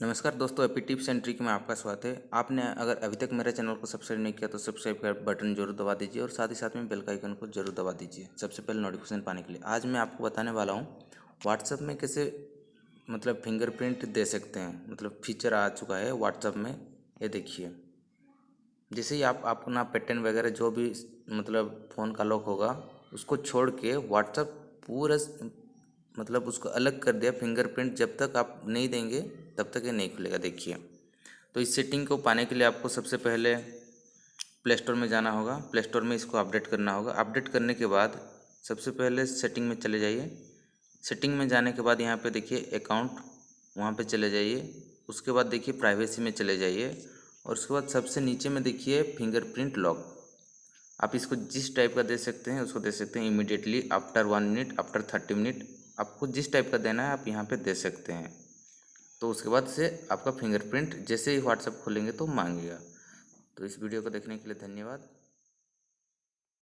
नमस्कार दोस्तों, AP tips and trick में आपका स्वागत है। आपने अगर अभी तक मेरे चैनल को सब्सक्राइब नहीं किया तो सब्सक्राइब का बटन जरूर दबा दीजिए और साथ ही साथ में बेल का आइकन को जरूर दबा दीजिए सबसे पहले नोटिफिकेशन पाने के लिए। आज मैं आपको बताने वाला हूँ व्हाट्सएप में कैसे फिंगरप्रिंट दे सकते हैं। फीचर आ चुका है व्हाट्सएप में। ये देखिए, जैसे ही आप अपना पैटर्न वगैरह जो भी फ़ोन का लॉक होगा उसको छोड़ के व्हाट्सएप पूरा उसको अलग कर दिया। फिंगरप्रिंट जब तक आप नहीं देंगे तब तक ये नहीं खुलेगा। देखिए, तो इस सेटिंग को पाने के लिए आपको सबसे पहले प्ले स्टोर में जाना होगा। प्ले स्टोर में इसको अपडेट करना होगा। अपडेट करने के बाद सबसे पहले सेटिंग में चले जाइए। सेटिंग में जाने के बाद यहाँ पे देखिए अकाउंट, वहाँ पे चले जाइए। उसके बाद देखिए प्राइवेसी में चले जाइए और उसके बाद सबसे नीचे में देखिए फिंगरप्रिंट लॉक। आप इसको जिस टाइप का दे सकते हैं उसको दे सकते हैं। Immediately, after 1 minute, after 30 minute, आपको जिस टाइप का देना है आप यहाँ पे दे सकते हैं। तो उसके बाद से आपका फिंगरप्रिंट जैसे ही व्हाट्सएप खोलेंगे तो मांगेगा। तो इस वीडियो को देखने के लिए धन्यवाद।